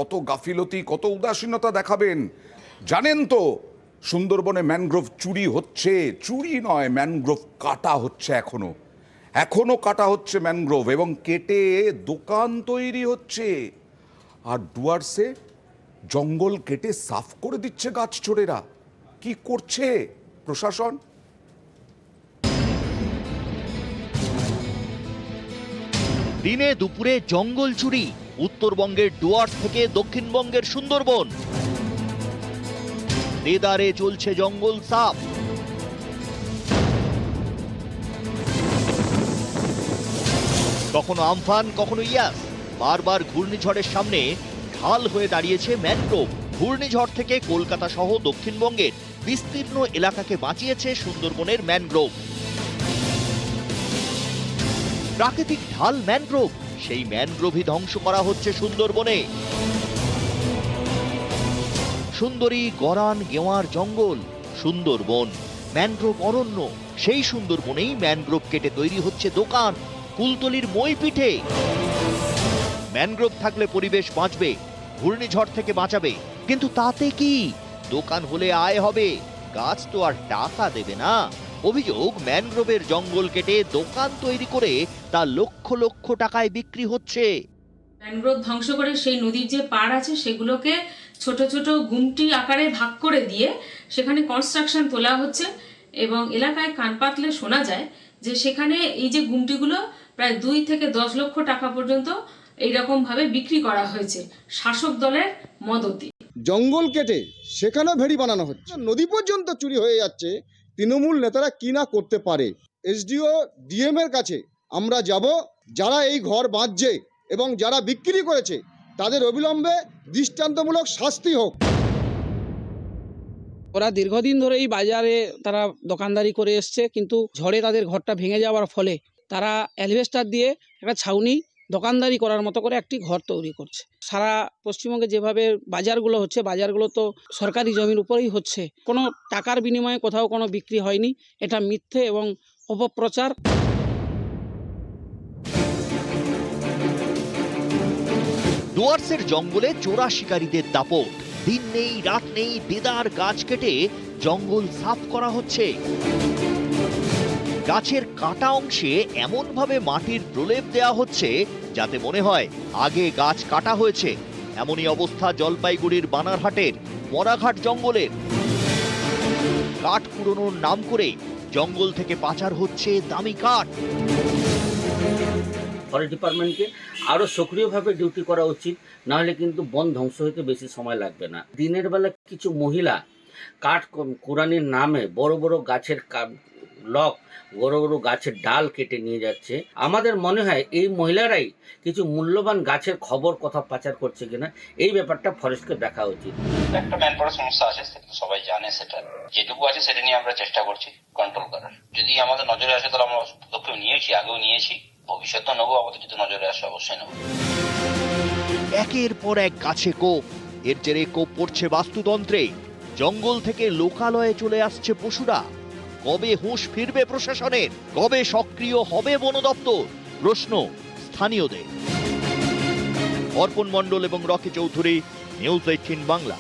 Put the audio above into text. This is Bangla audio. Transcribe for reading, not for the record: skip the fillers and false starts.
কত গাফিলতি, কত উদাসীনতা দেখাবেন? জানেন তো সুন্দরবনে ম্যানগ্রোভ চুরি হচ্ছে, চুরি নয়, ম্যানগ্রোভ কাটা হচ্ছে। এখনো কাটা হচ্ছে ম্যানগ্রোভ, এবং কেটে দোকান তৈরি হচ্ছে। আর ডুয়ার্সে জঙ্গল কেটে সাফ করে দিচ্ছে গাছ চোরেরা। কি করছে প্রশাসন? দিনে দুপুরে জঙ্গল চুরি, উত্তরবঙ্গের ডুয়ার্স থেকে দক্ষিণবঙ্গের সুন্দরবন। দেদারে চলছে জঙ্গল সাফ। কখনো আমফান, কখনো ইয়াস। বারবার ঘূর্ণিঝড়ের সামনে ঢাল হয়ে দাঁড়িয়েছে ম্যানগ্রোভ। ঘূর্ণিঝড় থেকে কলকাতা সহ দক্ষিণবঙ্গের বিস্তীর্ণ এলাকাকে বাঁচিয়েছে সুন্দরবনের ম্যানগ্রোভ। প্রাকৃতিক ঢাল ম্যানগ্রোভ, সেই ম্যানগ্রোভই ধ্বংস করা হচ্ছে সুন্দরবনে। সুন্দরী, গরান, গেওয়ার জঙ্গল, সুন্দরবন ম্যানগ্রোভ অরণ্য। সেই সুন্দরবনেই ম্যানগ্রোভ কেটে তৈরি হচ্ছে দোকান, কুলতলির মই পিঠে। ম্যানগ্রোভ থাকলে পরিবেশ বাঁচবে, ঘূর্ণিঝড় থেকে বাঁচাবে, কিন্তু তাতে কি? দোকান হলে আয় হবে, গাছ তো আর টাকা দেবে না। অভিযোগ, ম্যানগ্রোভের জঙ্গল কেটে দোকান তৈরি করে তা লক্ষ লক্ষ টাকায় বিক্রি হচ্ছে। ম্যানগ্রোভ ধ্বংস করে সেই নদীর যে পাড় আছে সেগুলোকে ছোট ছোট গুমটি আকারে ভাগ করে দিয়ে সেখানে কনস্ট্রাকশন তোলা হচ্ছে, এবং এলাকায় কান পাতলে শোনা যায় যে সেখানে এই যে গুমটিগুলো প্রায় 2 থেকে 10 লক্ষ টাকা পর্যন্ত এইরকম ভাবে বিক্রি করা হয়েছে শাসক দলের মদতে। জঙ্গল কেটে সেখানেও ভেড়ি বানানো হচ্ছে, নদী পর্যন্ত চুরি হয়ে যাচ্ছে। তৃণমূল নেতারা কি না করতে পারে। এসডিও ডিএম এর কাছে আমরা যাব, যারা এই ঘর বাঁধছে এবং যারা বিক্রি করেছে তাদের অবিলম্বে দৃষ্টান্তমূলক শাস্তি হোক। ওরা দীর্ঘদিন ধরে এই বাজারে তারা দোকানদারি করে এসছে, কিন্তু ঝড়ে তাদের ঘরটা ভেঙে যাওয়ার ফলে তারা অ্যালবেস্টার দিয়ে একটা ছাউনি দোকানদারি করার মতো করে একটি ঘর তৈরি করছে। সারা পশ্চিমবঙ্গে যেভাবে বাজারগুলো হচ্ছে, বাজারগুলো তো সরকারি জমির উপরেই হচ্ছে, কোনো টাকার বিনিময়ে কোথাও কোনো বিক্রি হয়নি। এটা মিথ্যে এবং অপপ্রচার। ডুয়ার্সের জঙ্গলে চোরা শিকারীদের দাপট। দিন নেই, রাত নেই, দেদার গাছ কেটে জঙ্গল সাফ করা হচ্ছে। গাছের কাটা অংশে এমনভাবে মাটির প্রলেপ দেয়া হচ্ছে যাতে মনে হয় আগে গাছ কাটা হয়েছে। এমনই অবস্থা জলপাইগুড়ির বানারহাটের মরাঘাট জঙ্গলের। কাঠ কুড়োনোর নাম করে জঙ্গল থেকে পাচার হচ্ছে দামি কাঠ। ফরেস্ট ডিপার্টমেন্টকে আরও সক্রিয়ভাবে ডিউটি করা উচিত, নাহলে কিন্তু বন ধ্বংস হতে বেশি সময় লাগবে না। দিনের বেলা কিছু মহিলা কাঠ কুড়ানির নামে বড় বড় গাছের লক, বড় বড় গাছের ডাল কেটে নিয়ে যাচ্ছে। আমাদের মনে হয় এই মহিলারাই কিছু মূল্যবান গাছের খবর কথা পাচার করছে কিনা, এই ব্যাপারটা ফরেস্টকে দেখা উচিত। একটা ম্যান পাওয়ার সমস্যা আছে, সবাই জানে। সেটা যেটুকু আছে সেটা নিয়ে আমরা চেষ্টা করছি কন্ট্রোল করার। যদি আমাদের নজরে আসে তাহলে আমরা পদক্ষেপ নিয়েছি, আগেও নিয়েছি, ভবিষ্যতে নেবো। আমাদের যদি নজরে আসে অবশ্যই নেবো। একের পর এক গাছে কোপ, এর জেরে কোপ পড়ছে বাস্তুতন্ত্রে। জঙ্গল থেকে লোকালয়ে চলে আসছে পশুরা। কবে হুঁশ ফিরবে প্রশাসনের? কবে সক্রিয় হবে বন দপ্তর? প্রশ্ন স্থানীয়দের। অর্পণ মণ্ডল এবং রকি চৌধুরী, নিউজ 18 বাংলা।